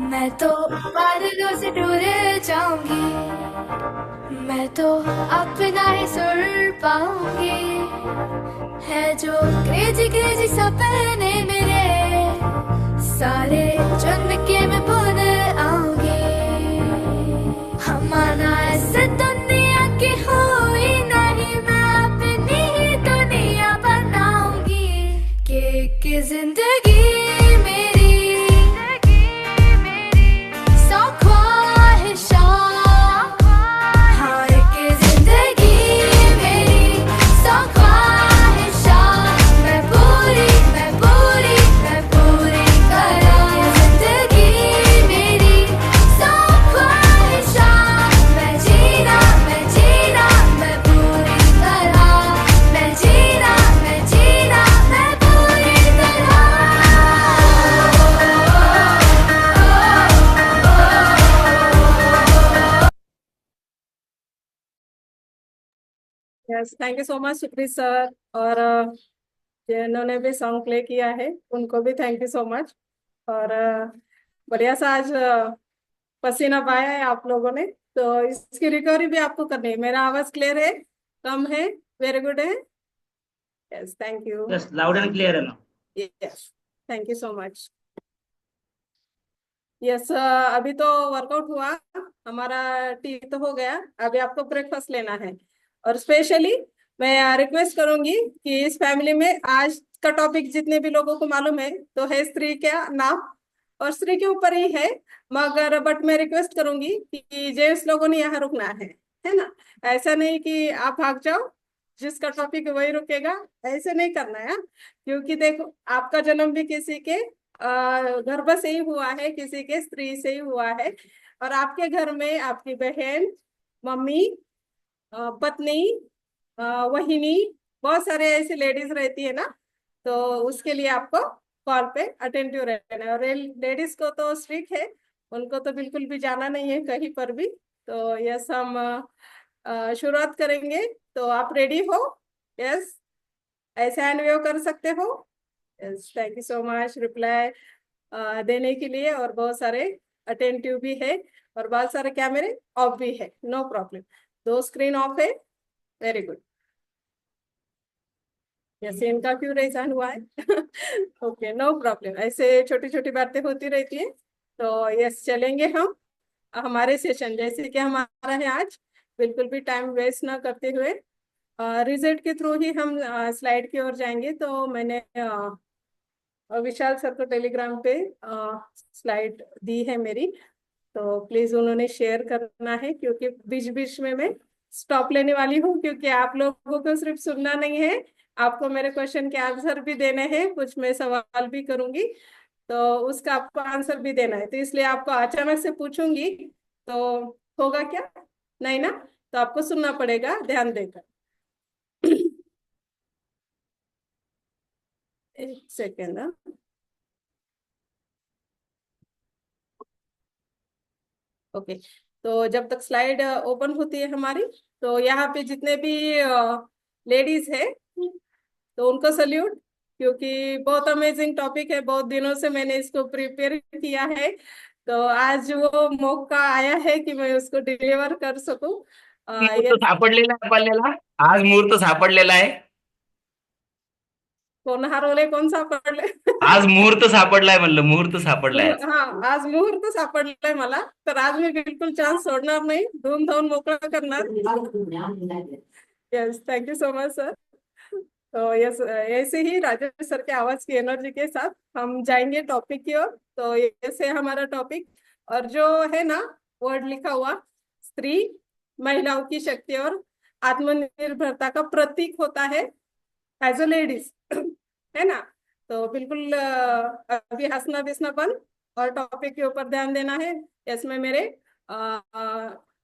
मैं तो बादलों से दूर जाऊंगी, मैं तो अपना ही सुर पाऊंगी। है जो क्रेजी क्रेजी सपने मेरे, सारे चुन के मैं भूल आऊंगी। हमारा ऐसे दुनिया की हुई नहीं, मैं अपनी ही दुनिया बनाऊंगी। कि जिंदगी मेरी सौ ख्वाहिशां, हाँ कि जिंदगी मेरी सौ ख्वाहिशां, मैं पूरी मैं पूरी मैं पूरी करूँ। जिंदगी मेरी सौ ख्वाहिशां, मैं जीना मैं जीना मैं पूरी करूँ। मैं जीना मैं जीना मैं पूरी yes, thank you so much Supreet sir. और जिन्होंने भी सॉन्ग प्ले किया है उनको भी थैंक यू सो मच। और बढ़िया सा आज पसीना पाया है आप लोगों ने, तो इसकी रिकवरी भी आपको करनी है। मेरा आवाज क्लियर है, कम है, वेरी गुड है? Yes, thank you. Yes, loud and clear है ना। Yes, thank you so much. Yes, अभी तो वर्कआउट हुआ, हमारा टी तो हो गया। अभी आपको ब्रेकफास्ट लेना है। और स्पेशली मैं रिक्वेस्ट करूंगी कि इस फैमिली में आज का टॉपिक जितने भी लोगों को मालूम है तो है स्त्री का नाम, और स्त्री के ऊपर ही है। मगर बट मैं रिक्वेस्ट करूंगी कि जेंट्स लोगों ने यहाँ रुकना है ना। ऐसा नहीं कि आप भाग जाओ, जिसका टॉपिक वही रुकेगा, ऐसे नहीं करना है। हाँ? क्योंकि देखो, आपका जन्म भी किसी के गर्भ से ही हुआ है, किसी के स्त्री से ही हुआ है। और आपके घर में आपकी बहन, मम्मी, पत्नी, वहिनी, बहुत सारे ऐसी लेडीज रहती है ना। तो उसके लिए आपको कॉल पे अटेंटिव रहना है। और लेडीज को तो स्ट्रिक्ट है, उनको तो बिल्कुल भी जाना नहीं है कहीं पर भी। तो यस, हम शुरुआत करेंगे। तो आप रेडी हो? यस, ऐसे हैंड वेव कर सकते हो। Yes, thank you so much reply देने के लिए। और बहुत सारे अटेंटिव भी है, और बहुत सारे कैमरे ऑफ भी है, नो प्रॉब्लम। दो स्क्रीन ऑफ है, वेरी गुड। जैसे इनका क्यों रेजान हुआ है? ओके, नो प्रॉब्लम, ऐसे छोटी छोटी बातें होती रहती है। तो यस, चलेंगे हम हमारे सेशन जैसे कि हमारा है आज। बिल्कुल भी टाइम वेस्ट ना करते हुए रिजल्ट के थ्रू ही हम स्लाइड की ओर जाएंगे। तो मैंने विशाल सर को टेलीग्राम पे स्लाइड दी है मेरी, तो प्लीज उन्होंने शेयर करना है। क्योंकि बीच बीच में मैं स्टॉप लेने वाली हूँ, क्योंकि आप लोगों को सिर्फ सुनना नहीं है, आपको मेरे क्वेश्चन के आंसर भी देने हैं। कुछ मैं सवाल भी करूंगी, तो उसका आपको आंसर भी देना है। तो इसलिए आपको अचानक से पूछूंगी तो होगा क्या? नहीं ना। तो आपको सुनना पड़ेगा ध्यान देकर। एक सेकेंड। ओके, तो जब तक स्लाइड ओपन होती है हमारी, तो यहाँ पे जितने भी लेडीज है तो उनको सल्यूट। क्योंकि बहुत अमेजिंग टॉपिक है, बहुत दिनों से मैंने इसको प्रिपेयर किया है। तो आज वो मौका आया है कि मैं उसको डिलीवर कर सकूं। मुहूर्त ये सापडलेला आहे आपल्याला, आज मुहूर्त सापडलेला आहे। कौन हरवले, कौन सापडले? आज मुहूर्त सापडलाय म्हणलं, मुहूर्त सापडलाय आज। हाँ, आज मुहूर्त सापडलाय मला, तर आज मी बिलकुल चान्स सोडणार नाही, धुवून धावून मोकळं करणार। Yes, thank you so much sir. तो यस, ऐसे ही राजेश सर के आवाज की एनर्जी के साथ हम जाएंगे टॉपिक की ओर। तो ऐसे हमारा टॉपिक, और जो है ना, वर्ड लिखा हुआ स्त्री, महिलाओं की शक्ति और आत्मनिर्भरता का प्रतीक होता है एज अ लेडीज। है ना। तो बिल्कुल अभी हंसना बिसना बंद, और टॉपिक के ऊपर ध्यान देना है। इसमें मेरे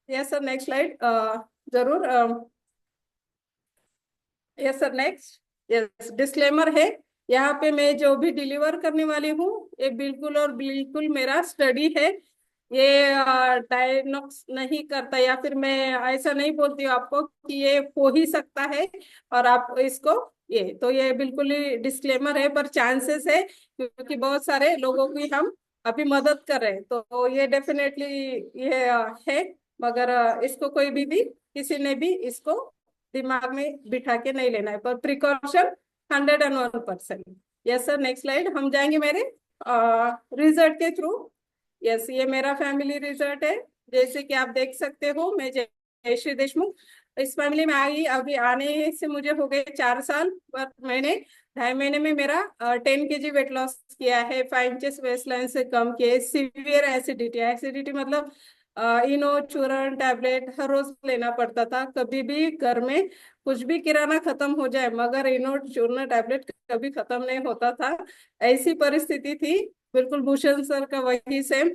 यस सर, नेक्स्ट स्लाइड जरूर। Yes sir, next. Yes, disclaimer है यहाँ पे, मैं जो भी डिलीवर करने वाली हूँ ये बिल्कुल और बिल्कुल मेरा स्टडी है। ये डायग्नोस नहीं करता, या फिर मैं ऐसा नहीं बोलती हूँ आपको कि ये हो ही सकता है और आप इसको, ये तो ये बिल्कुल ही डिस्क्लेमर है, पर चांसेस है क्योंकि बहुत सारे लोगों की हम अभी मदद कर रहे हैं, तो ये डेफिनेटली ये है। मगर इसको कोई भी किसी ने भी इसको दिमाग में बिठा के नहीं लेना है, पर precaution 101%। Yes sir, next slide हम जाएंगे मेरे रिजल्ट के थ्रू। यस, ये मेरा फैमिली रिजल्ट है। जैसे कि आप देख सकते हो, मैं जयश्री देशमुख इस फैमिली में आई। अभी आने से मुझे हो गए 4 साल, पर मैंने 2.5 महीने में मेरा 10 kg वेट लॉस किया है, 5 इंचेस वेस्ट लाइन से कम किए। सीवियर एसिडिटी, एसिडिटी मतलब इनो चूर्ण टैबलेट हर रोज लेना पड़ता था, कभी भी घर में कुछ भी किराना खत्म हो जाए मगर इनो चूर्ण टैबलेट कभी खत्म नहीं होता था, ऐसी परिस्थिति थी। बिल्कुल भूषण सर का वही सेम,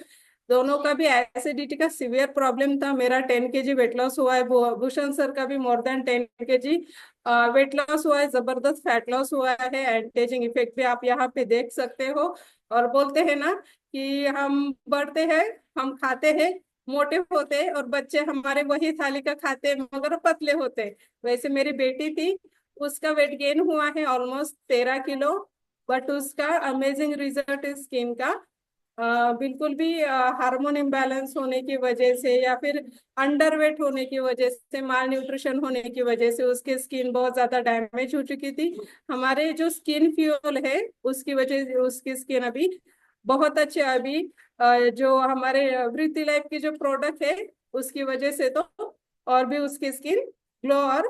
दोनों का भी एसिडिटी का सीवियर प्रॉब्लम था। मेरा 10 kg वेट लॉस हुआ है, भूषण सर का भी more than 10 kg weight loss हुआ है, जबरदस्त फैट लॉस हुआ है। एंटी एजिंग इफेक्ट भी आप यहाँ पे देख सकते हो। और बोलते हैं ना कि हम बढ़ते हैं, हम खाते हैं, मोटे होते हैं, और बच्चे हमारे वही थाली का खाते हैं मगर पतले होते हैं। वैसे मेरी बेटी थी, उसका वेट गेन हुआ है ऑलमोस्ट 13 किलो, बट उसका अमेजिंग रिजल्ट स्किन का बिल्कुल भी हार्मोन इम्बैलेंस होने की वजह से या फिर अंडरवेट होने की वजह से, माल न्यूट्रिशन होने की वजह से उसकी स्किन बहुत ज्यादा डैमेज हो चुकी थी। हमारे जो स्किन फ्यूल है उसकी वजह से उसकी स्किन अभी बहुत अच्छे, अभी जो हमारे वृत्ति लाइफ की जो प्रोडक्ट है उसकी वजह से तो और भी उसकी स्किन ग्लो और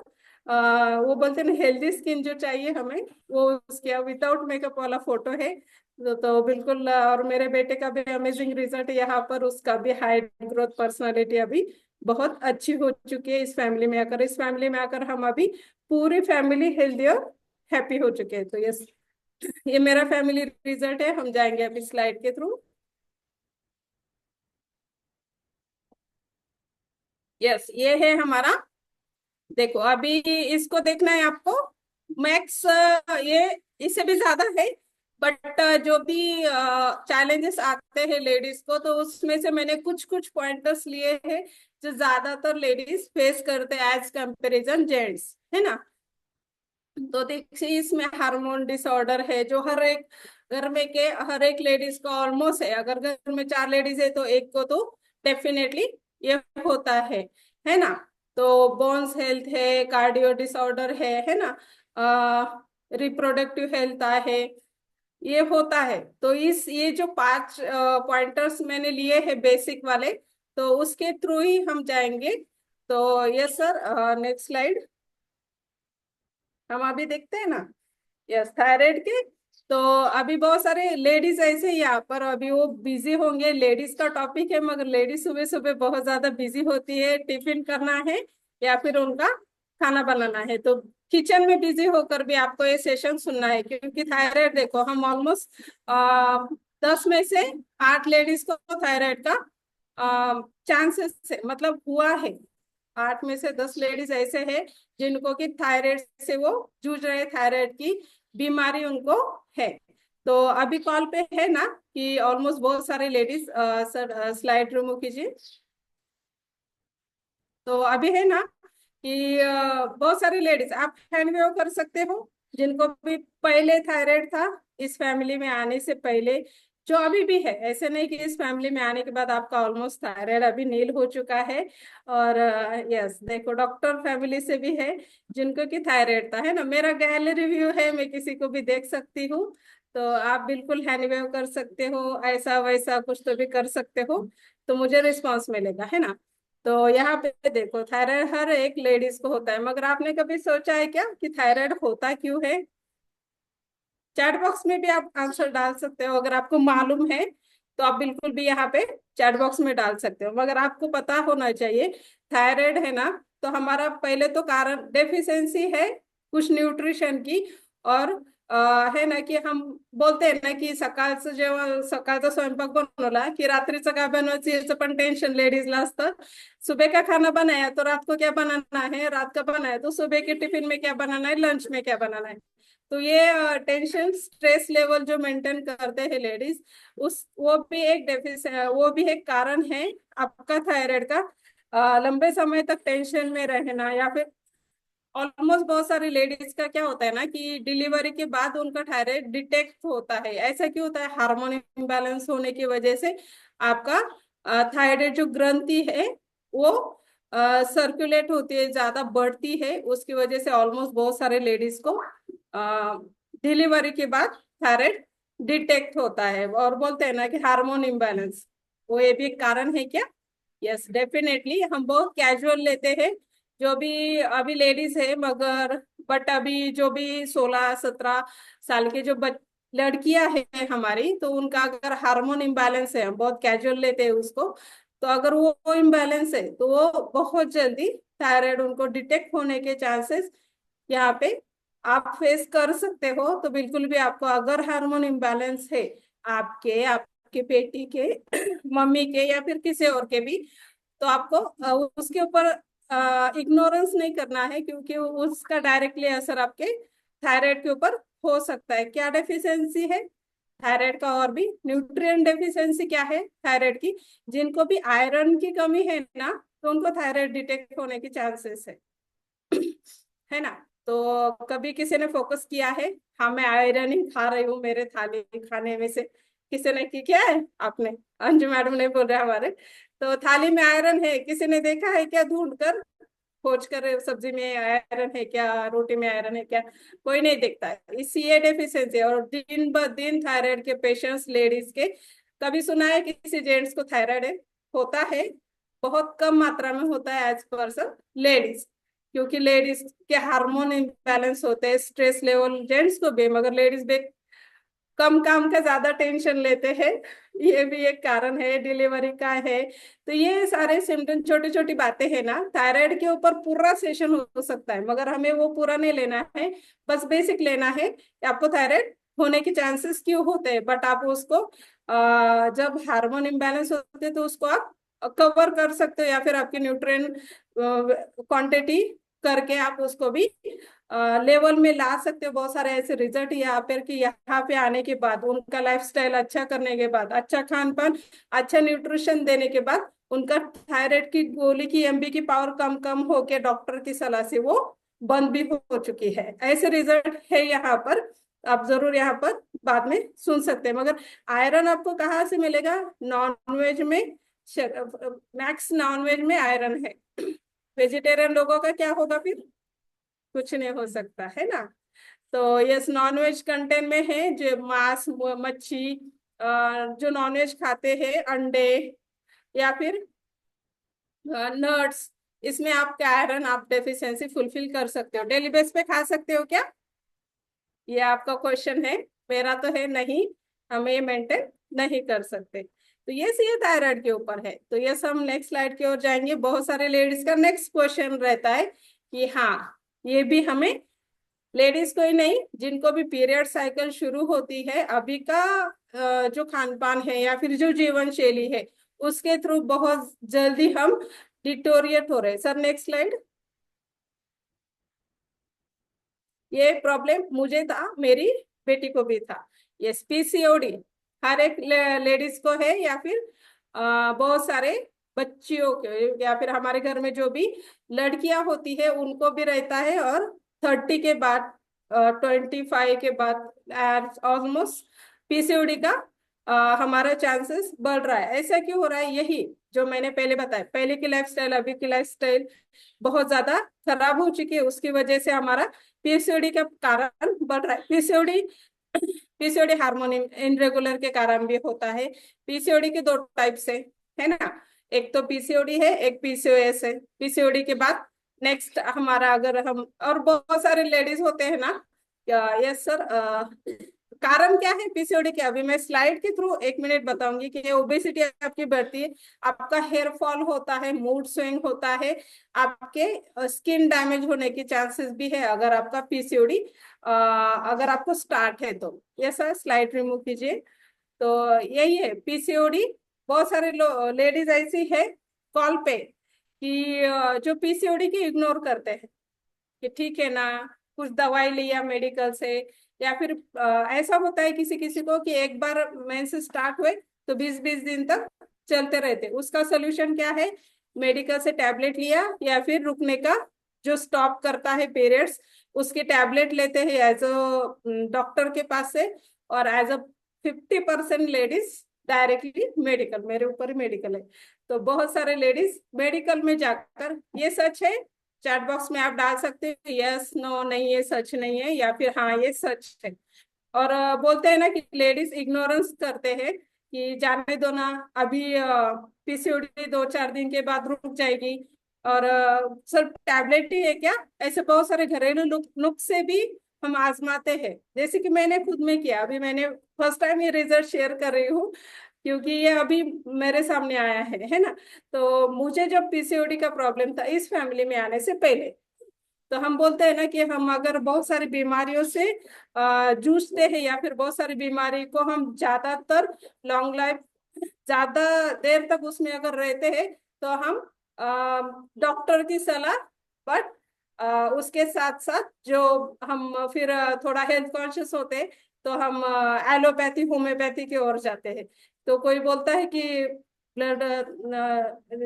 वो बोलते हैं ना हेल्दी स्किन जो चाहिए हमें, वो उसके विदाउट मेकअप वाला फोटो है। तो बिल्कुल और मेरे बेटे का भी अमेजिंग रिजल्ट है यहाँ पर, उसका भी हाई ग्रोथ पर्सनालिटी अभी बहुत अच्छी हो चुकी है इस फैमिली में आकर। इस फैमिली में आकर हम अभी पूरी फैमिली हेल्दी और हैप्पी हो चुके हैं। तो यस, ये मेरा फैमिली रिजल्ट है। हम जाएंगे अभी स्लाइड के थ्रू। यस, ये है हमारा, देखो अभी इसको देखना है आपको। मैक्स ये इससे भी ज्यादा है, बट जो भी चैलेंजेस आते हैं लेडीज को, तो उसमें से मैंने कुछ कुछ पॉइंटर्स लिए हैं जो ज्यादातर लेडीज फेस करते हैं एज कंपेरिजन जेंट्स, है ना। तो देखिए इसमें हार्मोन डिसऑर्डर है जो हर एक घर में के हर एक लेडीज को ऑलमोस्ट है। अगर घर में 4 लेडीज है तो एक को तो डेफिनेटली ये होता है ना। तो बोन्स हेल्थ है, कार्डियो डिसऑर्डर है ना, रिप्रोडक्टिव हेल्थ है, ये होता है। तो इस ये जो 5 पॉइंटर्स मैंने लिए हैं बेसिक वाले, तो उसके थ्रू ही हम जाएंगे। तो यस सर, नेक्स्ट स्लाइड हम अभी देखते हैं ना। यस, थायराइड के, तो अभी बहुत सारे लेडीज ऐसे ही यहाँ पर अभी वो बिजी होंगे। लेडीज का टॉपिक है मगर लेडीज सुबह सुबह बहुत ज्यादा बिजी होती है, टिफिन करना है या फिर उनका खाना बनाना है, तो किचन में बिजी होकर भी आपको ये सेशन सुनना है। क्योंकि थायराइड देखो, हम ऑलमोस्ट 10 में से 8 लेडीज को थायराइड का चांसेस मतलब हुआ है। 8 में से 10 लेडीज ऐसे हैं जिनको कि थायराइड से वो जूझ रहे, थायराइड की बीमारी उनको है। तो अभी कॉल पे है ना कि ऑलमोस्ट बहुत सारे लेडीज, सर स्लाइड रिमूव कीजिए। तो अभी है ना कि बहुत सारी लेडीज आप हैंड वेव कर सकते हो जिनको भी पहले थायराइड था इस फैमिली में आने से पहले, जो अभी भी है। ऐसे नहीं कि इस फैमिली में आने के बाद आपका ऑलमोस्ट थायराइड अभी नील हो चुका है। और यस देखो, डॉक्टर फैमिली से भी है जिनको कि थायराइड था, है ना। मेरा गैलरी व्यू है, मैं किसी को भी देख सकती हूँ, तो आप बिल्कुल हैंड वेव कर सकते हो, ऐसा वैसा कुछ तो भी कर सकते हो, तो मुझे रिस्पॉन्स मिलेगा, है ना। तो यहाँ पे देखो, थायराइड हर एक लेडीज को होता है, मगर आपने कभी सोचा है क्या कि थायराइड होता क्यों है? चैट बॉक्स में भी आप आंसर डाल सकते हो, अगर आपको मालूम है तो आप बिल्कुल भी यहाँ पे चैट बॉक्स में डाल सकते हो। मगर आपको पता होना चाहिए, थायराइड है ना, तो हमारा पहले तो कारण डेफिशिएंसी है कुछ न्यूट्रिशन की। और है ना कि हम बोलते हैं ना की सकाळचं जेव्हा सकाळचा स्वयंपाक बनवला की रात्रीचं काय बनवायचं याचं पण टेंशन लेडीजला असतं। सुबह का खाना बनाया तो रात को क्या बनाना है, रात का बनाया तो सुबह के टिफिन में क्या बनाना है, लंच में क्या बनाना है। तो ये टेंशन स्ट्रेस लेवल जो मेंटेन करते हैं लेडीज, उस वो भी एक कारण है आपका थायराइड का। लंबे समय तक टेंशन में रहना या फिर ऑलमोस्ट बहुत सारी लेडीज का क्या होता है ना कि डिलीवरी के बाद उनका थायराइड डिटेक्ट होता है। ऐसा क्यों होता है? हार्मोन इम्बैलेंस होने की वजह से आपका थायराइड जो ग्रंथि है वो सर्कुलेट होती है, ज्यादा बढ़ती है। उसकी वजह से ऑलमोस्ट बहुत सारे लेडीज को डिलीवरी के बाद थायराइड डिटेक्ट होता है। और बोलते हैं ना कि हार्मोन इम्बैलेंस, वो ये भी एक कारण है क्या? Yes, definitely. हम बहुत कैजुअल लेते हैं जो भी अभी लेडीज है, मगर बट अभी जो भी 16-17 साल के जो लड़कियां हैं हमारी, तो उनका अगर हार्मोन इम्बैलेंस है, हम बहुत कैजुअल लेते हैं उसको। तो अगर वो इम्बैलेंस है तो वो बहुत जल्दी थायराइड उनको डिटेक्ट होने के चांसेस यहाँ पे आप फेस कर सकते हो। तो बिल्कुल भी आपको अगर हार्मोन इम्बैलेंस है आपके आपके बेटी के मम्मी के या फिर किसी और के भी, तो आपको उसके ऊपर इग्नोरेंस नहीं करना है, क्योंकि उसका डायरेक्टली असर आपके थायराइड के ऊपर हो सकता है। क्या डेफिशिएंसी है थायराइड का? और भी न्यूट्रिएंट डेफिशिएंसी क्या है थायराइड की? जिनको भी आयरन की कमी है ना, तो उनको थायराइड डिटेक्ट होने की चांसेस है ना। तो कभी किसी ने फोकस किया है, हाँ मैं आयरन ही खा रही हूँ मेरे थाली खाने में से? किसी ने की क्या है? आपने? अंजू मैडम ने बोल रहे हमारे, तो थाली में आयरन है, किसी ने देखा है क्या ढूंढ कर खोज कर? सब्जी में आयरन है क्या, रोटी में आयरन है क्या? कोई नहीं देखता है। इसी ये डेफिशिएंसी। और दिन ब दिन थायराइड के पेशेंट्स लेडीज के, कभी सुना है कि किसी जेंट्स को थायराइड है? होता है, बहुत कम मात्रा में होता है एज पर्सन लेडीज, क्योंकि लेडीज के हार्मोन इम्बैलेंस होते हैं। स्ट्रेस लेवल जेंट्स को भी, मगर लेडीज भी कम काम का ज्यादा टेंशन लेते हैं, ये भी एक कारण है डिलीवरी का है। तो ये सारे सिम्टम, छोटी छोटी बातें हैं ना, थायराइड के ऊपर पूरा सेशन हो सकता है, मगर हमें वो पूरा नहीं लेना है। बस बेसिक लेना है कि आपको थायराइड होने के चांसेस क्यों होते हैं, बट आप उसको जब हार्मोन इम्बैलेंस होते हैं तो उसको आप कवर कर सकते हो, या फिर आपकी न्यूट्रिएंट क्वांटिटी करके आप उसको भी लेवल में ला सकते हो। बहुत सारे ऐसे रिजल्ट यहाँ पर कि यहाँ पे आने के बाद, उनका लाइफस्टाइल अच्छा करने के बाद, अच्छा खान पान, अच्छा न्यूट्रिशन देने के बाद, उनका थायराइड की गोली की एमबी की पावर कम कम होके डॉक्टर की सलाह से वो बंद भी हो चुकी है। ऐसे रिजल्ट है यहाँ पर। आप जरूर यहाँ पर बाद में सुन सकते हैं। मगर आयरन आपको कहाँ से मिलेगा? नॉन वेज में, मैक्स नॉन वेज में आयरन है। वेजिटेरियन लोगों का क्या होगा फिर? कुछ नहीं हो सकता है ना। तो यस, नॉनवेज कंटेंट में है जो मांस, मच्छी, जो नॉनवेज खाते हैं, अंडे या फिर नट्स, इसमें आपका आयरन आप डेफिशिएंसी फुलफिल कर सकते हो। डेली बेस पे खा सकते हो क्या? ये आपका क्वेश्चन है, मेरा तो है नहीं। हम ये मेंटेन नहीं कर सकते। तो ये थायराइड के ऊपर है। तो यस, हम नेक्स्ट स्लाइड की ओर जाएंगे। बहुत सारे लेडीज का नेक्स्ट क्वेश्चन रहता है कि हाँ, ये भी हमें, लेडीज को ही नहीं, जिनको भी पीरियड साइकिल शुरू होती है, अभी का जो खान पान है या फिर जो जीवन शैली है, उसके थ्रू बहुत जल्दी हम डिटोरिएट हो रहे हैं। Sir next slide. ये प्रॉब्लम मुझे था, मेरी बेटी को भी था। ये पीसीओडी हर एक लेडीज को है, या फिर बहुत सारे बच्चियों के, या फिर हमारे घर में जो भी लड़कियां होती है उनको भी रहता है। और 30 के बाद, 25 के बाद ऑलमोस्ट पीसीओडी का हमारा चांसेस बढ़ रहा है। ऐसा क्यों हो रहा है? यही जो मैंने पहले बताया, पहले की लाइफस्टाइल अभी की लाइफस्टाइल बहुत ज्यादा खराब हो चुकी है, उसकी वजह से हमारा पीसीओडी का कारण बढ़ रहा है। पीसीओडी पीसीओडी हार्मोन इनरेगुलर के कारण भी होता है। पीसीओडी के दो टाइप से है ना, एक तो पीसीओडी है, एक पीसीओएस है। पीसीओडी के बाद नेक्स्ट हमारा, अगर हम, और बहुत सारे लेडीज होते हैं ना, यस सर, कारण क्या है पीसीओडी के? अभी मैं स्लाइड के थ्रू 1 मिनट बताऊंगी कि ये ओबेसिटी आपकी बढ़ती है, आपका हेयर फॉल होता है, मूड स्विंग होता है, आपके स्किन डैमेज होने की चांसेस भी है अगर आपका पीसीओडी अगर आपको स्टार्ट है तो। ये सर स्लाइड रिमूव कीजिए। तो यही है पीसीओडी। बहुत सारे लेडीज ऐसी है कॉल पे कि जो पीसीओडी की इग्नोर करते हैं कि ठीक है ना, कुछ दवाई लिया मेडिकल से, या फिर ऐसा होता है किसी किसी को कि एक बार मेंस स्टार्ट हुए तो 20-20 दिन तक चलते रहते। उसका सोल्यूशन क्या है? मेडिकल से टैबलेट लिया या फिर रुकने का जो स्टॉप करता है पीरियड्स, उसकी टैबलेट लेते हैं एज अ डॉक्टर के पास से, और as a 50% ladies directly medical, मेरे ऊपर ही मेडिकल है। तो बहुत सारे लेडीज मेडिकल में जाकर, ये सच है, चैट बॉक्स में आप डाल सकते हो यस नो, नहीं ये सच नहीं है, या फिर हाँ ये सच है। और बोलते हैं ना कि लेडीज इग्नोरेंस करते हैं कि जाने दो ना, अभी पीसीओडी 2-4 दिन के बाद रुक जाएगी, और सिर्फ टैबलेट ही है क्या, ऐसे बहुत सारे घरेलू नुस्खे भी हम आजमाते हैं, जैसे कि मैंने खुद में किया। अभी मैंने फर्स्ट टाइम ये रिजल्ट शेयर कर रही हूँ, क्योंकि ये अभी मेरे सामने आया है ना। तो मुझे जब पीसीओडी का प्रॉब्लम था इस फैमिली में आने से पहले, तो हम बोलते हैं ना कि हम अगर बहुत सारी बीमारियों से जूझते हैं, या फिर बहुत सारी बीमारी को हम ज्यादातर लॉन्ग लाइफ, ज्यादा देर तक उसमें अगर रहते हैं, तो हम डॉक्टर की सलाह, बट उसके साथ साथ जो हम फिर थोड़ा हेल्थ कॉन्शियस होते हैं, तो हम एलोपैथी होम्योपैथी की ओर जाते हैं। तो कोई बोलता है कि ब्लड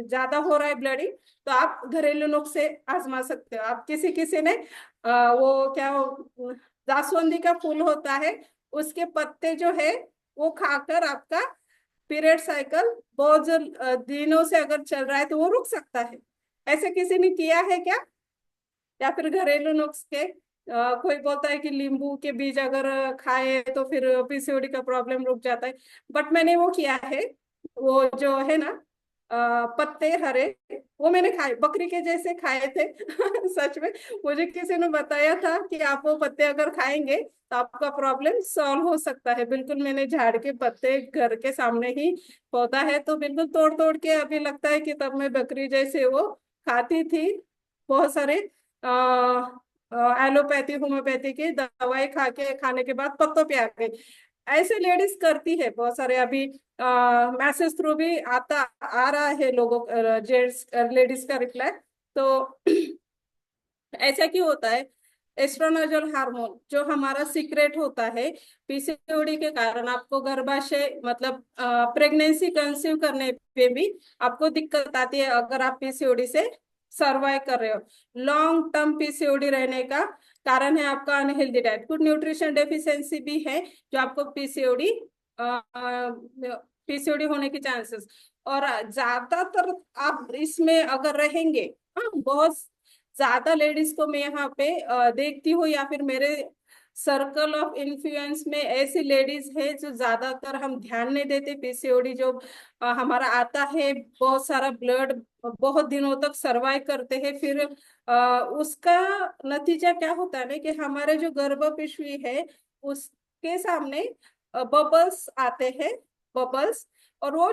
ज्यादा हो रहा है ब्लडिंग, तो आप घरेलू नुस्खे आजमा सकते हो। आप किसी किसी ने वो क्या जास्वंदी का फूल होता है, उसके पत्ते जो है वो खाकर आपका पीरियड साइकिल बहुत जो दिनों से अगर चल रहा है तो वो रुक सकता है। ऐसे किसी ने किया है क्या? या फिर घरेलू नुस्खे, कोई बोलता है कि नींबू के बीज अगर खाए तो फिर पीसीओडी का प्रॉब्लम रुक जाता है, बट मैंने वो किया है, वो जो है ना पत्ते हरे, वो मैंने खाए, बकरी के जैसे खाए थे सच में, मुझे किसी ने बताया था कि आप वो पत्ते अगर खाएंगे तो आपका प्रॉब्लम सॉल्व हो सकता है। बिल्कुल मैंने झाड़ के पत्ते घर के सामने ही पौधा है, तो बिल्कुल तोड़ तोड़ के, अभी लगता है कि तब मैं बकरी जैसे वो खाती थी। बहुत सारे एलोपैथी होम्योपैथी की दवाई खाने के बाद पत्तों पे आ गई। ऐसे लेडीज करती है बहुत सारे, अभी मैसेज थ्रू भी आ रहा है लोगों, जेंट्स लेडीज का रिप्लाई। तो ऐसा क्यों होता है? एस्ट्रोनोजल हार्मोन जो हमारा सीक्रेट होता है, पीसीओडी के कारण आपको गर्भाशय मतलब प्रेगनेंसी कंसीव करने पे भी आपको दिक्कत आती है, अगर आप पीसीओडी से सर्वाइव कर रहे हो। लॉन्ग टर्म पीसीओडी रहने का कारण है आपका unhealthy diet, good nutrition deficiency भी है, जो आपको पीसीओडी होने के चांसेस। और ज्यादातर आप इसमें अगर रहेंगे, हाँ, बहुत ज्यादा लेडीज को मैं यहाँ पे देखती हूँ, या फिर मेरे सर्कल ऑफ इन्फ्लुएंस में ऐसी लेडीज है जो ज्यादातर हम ध्यान नहीं देते। पीसीओडी जो हमारा आता है, बहुत सारा ब्लड, बहुत दिनों तक सरवाइव करते हैं, फिर उसका नतीजा क्या होता है ना कि हमारे जो गर्भपिशवी है उसके सामने बबल्स आते हैं, बबल्स। और वो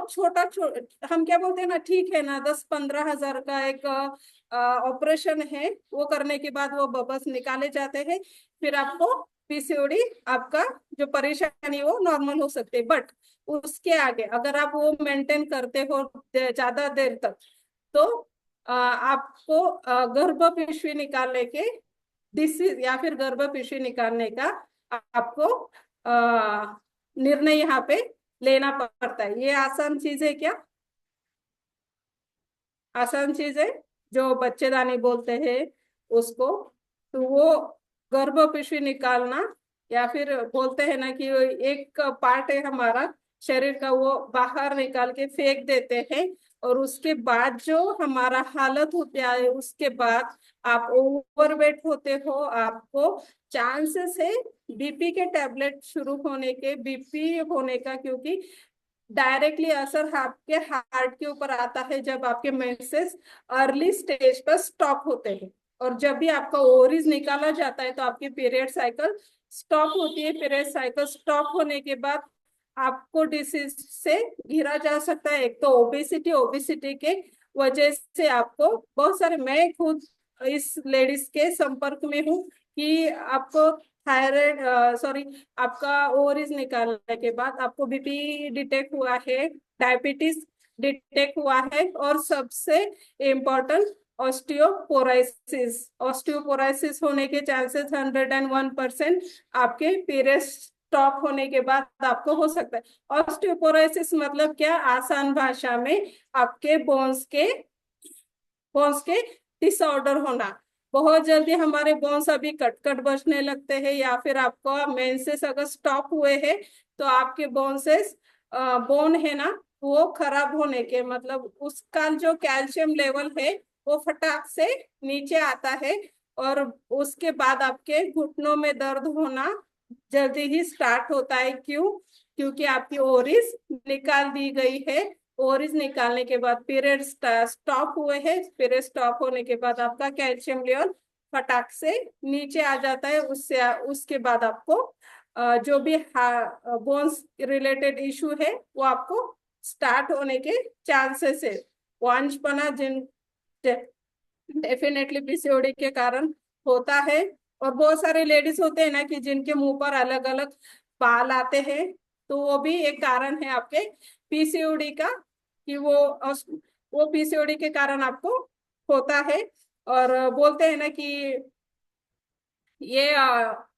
हम क्या बोलते हैं ना, ठीक है ना, 10-15 हजार का एक ऑपरेशन है, वो करने के बाद वो बबल्स निकाले जाते हैं, फिर आपको पीसीओडी, आपका जो परेशानी है वो नॉर्मल हो सकते हैं। बट उसके आगे अगर आप वो मेंटेन करते हो ज्यादा देर तक, तो आपको गर्भपिशवी निकालने के डिसीज, या फिर गर्भपिशवी निकालने का आपको निर्णय यहाँ पे लेना पड़ता है। ये आसान चीज है क्या? आसान चीज है, जो बच्चेदानी बोलते हैं उसको। तो वो गर्भपिशवी निकालना, या फिर बोलते हैं ना कि वो एक पार्ट है हमारा शरीर का, वो बाहर निकाल के फेंक देते हैं, और उसके बाद जो हमारा हालत होती है, उसके बाद आप ओवरवेट होते हो, आपको चांसेस है बीपी के टैबलेट शुरू होने के, बीपी होने का, क्योंकि डायरेक्टली असर आपके हार्ट के ऊपर आता है जब आपके मेंसेस अर्ली स्टेज पर स्टॉप होते हैं। और जब भी आपका ओवरीज निकाला जाता है तो आपकी पीरियड साइकिल स्टॉप होती है। पीरियड साइकिल स्टॉप होने के बाद आपको डिसीज से घिरा जा सकता है। एक तो ओबेसिटी, ओबेसिटी के वजह से आपको बहुत सारे, मैं खुद इस लेडीज के संपर्क में हूँ कि आपको थायराइड, सॉरी, आपका ओवरीज निकालने के बाद आपको बीपी डिटेक्ट हुआ है, डायबिटीज डिटेक्ट हुआ है, और सबसे इम्पोर्टेंट ऑस्टियोपोराइसिस। ऑस्टियोपोराइसिस होने के चांसेस 101% आपके पीरियड्स स्टॉप होने के बाद आपको हो सकता है। ऑस्टियोपोराइसिस मतलब क्या? आसान भाषा में आपके बोन्स के डिसऑर्डर होना। बहुत जल्दी हमारे बोन्स अभी कट कट बजने लगते हैं, या फिर आपका मेंसेस अगर स्टॉप हुए हैं तो आपके बोनसेस बोन है ना, वो खराब होने के मतलब उसका जो कैल्शियम लेवल है वो फटाक से नीचे आता है। और उसके बाद आपके घुटनों में दर्द होना जल्दी ही स्टार्ट होता है। क्यों? क्योंकि आपकी ओरिस निकाल दी गई है। ओरिस निकालने के बाद पीरियड स्टॉप हुए हैं, पीरियड स्टॉप होने के बाद आपका कैल्शियम लेवल फटाक से नीचे आ जाता है। उससे उसके बाद आपको जो भी बोन्स रिलेटेड इशू है वो आपको स्टार्ट होने के चांसेस है। वांछपना जिन डेफिनेटली पीसीओडी के कारण होता है। और बहुत सारे लेडीज होते हैं ना कि जिनके मुंह पर अलग अलग बाल आते हैं, तो वो भी एक कारण है आपके पीसीओडी का, कि वो पीसीओडी के कारण आपको होता है। और बोलते हैं ना कि ये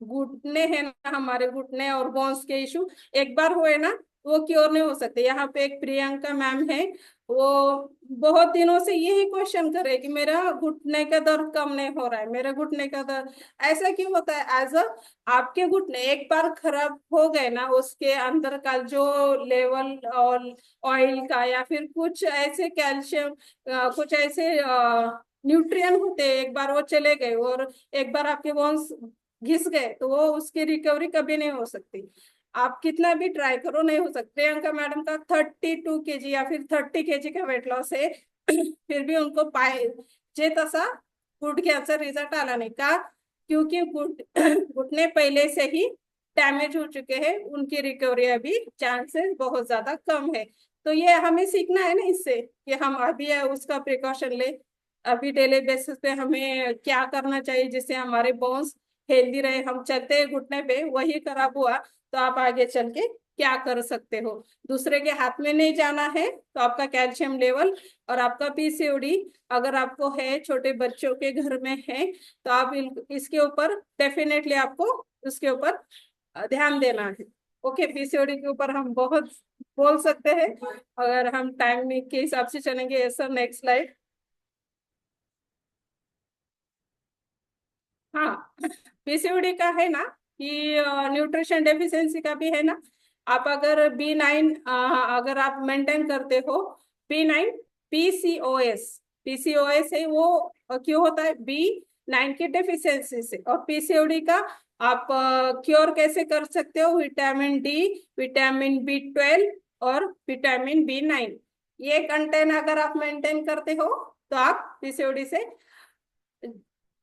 घुटने हैं ना, हमारे घुटने और बोन्स के इशू एक बार हुए ना वो क्योर नहीं हो सकते। यहाँ पे एक प्रियंका मैम है, वो बहुत दिनों से यही क्वेश्चन कर रहे कि मेरा घुटने का दर्द कम नहीं हो रहा है, मेरा घुटने का दर्द ऐसा क्यों होता है। एज अ आपके घुटने एक बार खराब हो गए ना, उसके अंदर का जो लेवल और ऑयल का या फिर कुछ ऐसे कैल्शियम कुछ ऐसे न्यूट्रिएंट होते हैं, एक बार वो चले गए और एक बार आपके बोन्स घिस गए तो वो उसकी रिकवरी कभी नहीं हो सकती। आप कितना भी ट्राई करो नहीं हो सकता। प्रियंका मैडम का 32 kg या फिर 30 kg का वेट लॉस है फिर भी उनको पाए जे तसा गुडघ्याचा रिझल्ट आला नाही का? क्योंकि घुटने पहले से ही डैमेज हो चुके हैं, उनकी रिकवरी अभी चांसेस बहुत ज्यादा कम है। तो ये हमें सीखना है ना इससे, कि हम अभी उसका प्रिकॉशन ले। अभी डेली बेसिस पे हमें क्या करना चाहिए जिससे हमारे बोन्स हेल्दी रहे। हम चलते हैं घुटने पे, वही खराब हुआ तो आप आगे चल के क्या कर सकते हो। दूसरे के हाथ में नहीं जाना है। तो आपका कैल्शियम लेवल और आपका पीसीओडी अगर आपको है, छोटे बच्चों के घर में है, तो आप इसके ऊपर डेफिनेटली आपको उसके ऊपर ध्यान देना है। ओके, पीसीओडी के ऊपर हम बहुत बोल सकते हैं अगर हम टाइम के हिसाब से चलेंगे। Sir next slide. हाँ, पीसीओडी का है ना कि न्यूट्रिशन डेफिशिएंसी का भी है ना। आप अगर B9 अगर आप मेंटेन करते हो, B9 पीसीओएस, पीसीओएस है वो क्यों होता है? B9 की डेफिशिएंसी से। और पीसीओडी का आप क्योर कैसे कर सकते हो? विटामिन डी, विटामिन B12 और विटामिन B9, ये कंटेंट अगर आप मेंटेन करते हो तो आप पीसीओडी से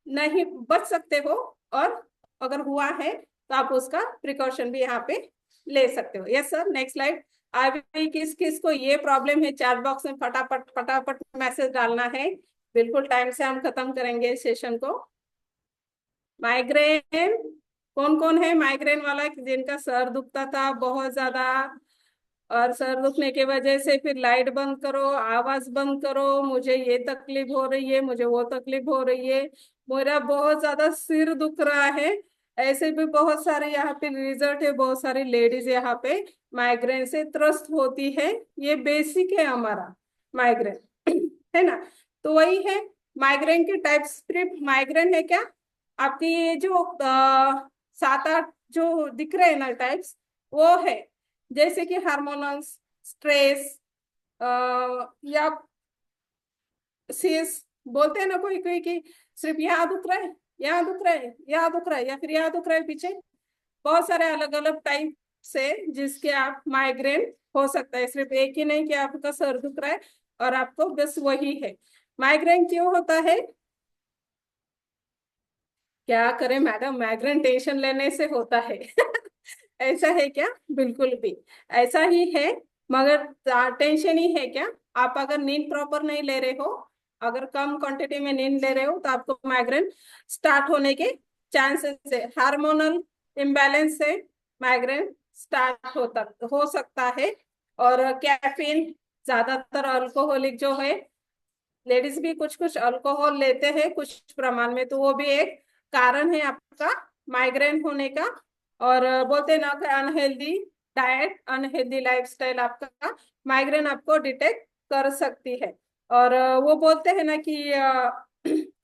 नहीं बच सकते हो। और अगर हुआ है तो आप उसका प्रिकॉशन भी यहाँ पे ले सकते हो। Yes sir, next slide. अभी किस किस को ये प्रॉब्लम है चैट बॉक्स में फटाफट फटाफट मैसेज डालना है, बिल्कुल टाइम से हम खत्म करेंगे सेशन को। माइग्रेन, कौन कौन है माइग्रेन वाला जिनका सर दुखता था बहुत ज्यादा, और सर दुखने की वजह से फिर लाइट बंद करो, आवाज बंद करो, मुझे ये तकलीफ हो रही है, मुझे वो तकलीफ हो रही है, मेरा बहुत ज्यादा सिर दुख रहा है। ऐसे भी बहुत सारे यहाँ पे रिजल्ट है, बहुत सारी लेडीज यहाँ पे माइग्रेन से त्रस्त होती है। ये बेसिक है हमारा माइग्रेन है ना। तो वही है माइग्रेन के टाइप्स। सिर्फ माइग्रेन है क्या? आपकी ये जो 7-8 जो दिख रहे हैं ना टाइप्स, वो है जैसे कि हार्मोनल स्ट्रेस, या सीस, बोलते हैं ना कोई कोई कि सिर्फ यहाँ दुख रहा है, यहाँ दुख रहा है, यहाँ दुख रहा है, या फिर यहाँ दुख रहा है पीछे। बहुत सारे अलग अलग टाइप से जिसके आप माइग्रेन हो सकता है। सिर्फ एक ही नहीं कि आपका सर दुख रहा है और आपको बस वही है। माइग्रेन क्यों होता है? क्या करें मैडम, माइग्रेन टेंशन लेने से होता है ऐसा है क्या? बिल्कुल भी ऐसा ही है। मगर टेंशन ही है क्या? आप अगर नींद प्रॉपर नहीं ले रहे हो, अगर कम क्वांटिटी में नींद ले रहे हो, तो आपको माइग्रेन स्टार्ट होने के चांसेस है। हार्मोनल इम्बैलेंस से माइग्रेन स्टार्ट होता हो सकता है। और कैफीन, ज्यादातर अल्कोहलिक जो है, लेडीज भी कुछ कुछ अल्कोहल लेते हैं कुछ प्रमाण में, तो वो भी एक कारण है आपका माइग्रेन होने का। और बोलते हैं ना कि अनहेल्दी डाइट, अनहेल्दी लाइफस्टाइल आपका माइग्रेन आपको डिटेक्ट कर सकती है। और वो बोलते हैं ना कि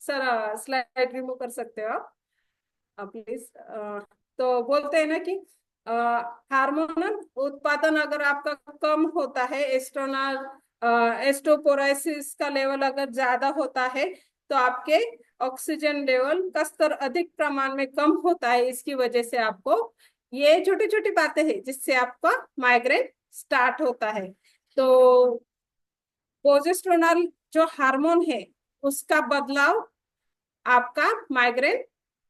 सर स्लाइड रिमूव कर सकते हो आप प्लीज। तो बोलते हैं ना कि हार्मोनल उत्पादन अगर आपका कम होता है, एस्ट्रोनल एस्टोपोराइसिस का लेवल अगर ज्यादा होता है, तो आपके ऑक्सीजन लेवल का स्तर अधिक प्रमाण में कम होता है। इसकी वजह से आपको ये छोटी छोटी बातें हैं जिससे आपका माइग्रेन स्टार्ट होता है। तो प्रोजेस्टेरोन जो हार्मोन है उसका बदलाव आपका माइग्रेन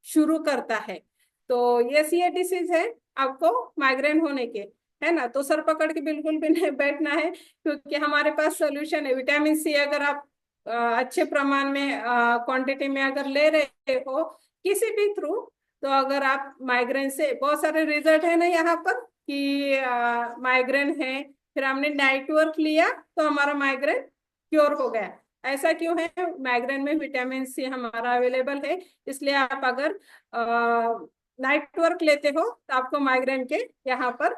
शुरू करता है। तो ये डिसीज है आपको माइग्रेन होने के, है ना। तो सर पकड़ के बिल्कुल भी नहीं बैठना है, क्योंकि हमारे पास सोल्यूशन है। विटामिन सी अगर आप अच्छे प्रमाण में क्वांटिटी में अगर ले रहे हो किसी भी थ्रू, तो अगर आप माइग्रेन से बहुत सारे रिजल्ट है ना यहाँ पर कि माइग्रेन है, फिर हमने नाइट वर्क लिया तो हमारा माइग्रेन क्योर हो गया। ऐसा क्यों है? माइग्रेन में विटामिन सी हमारा अवेलेबल है। इसलिए आप अगर नाइट वर्क लेते हो तो आपको माइग्रेन के यहाँ पर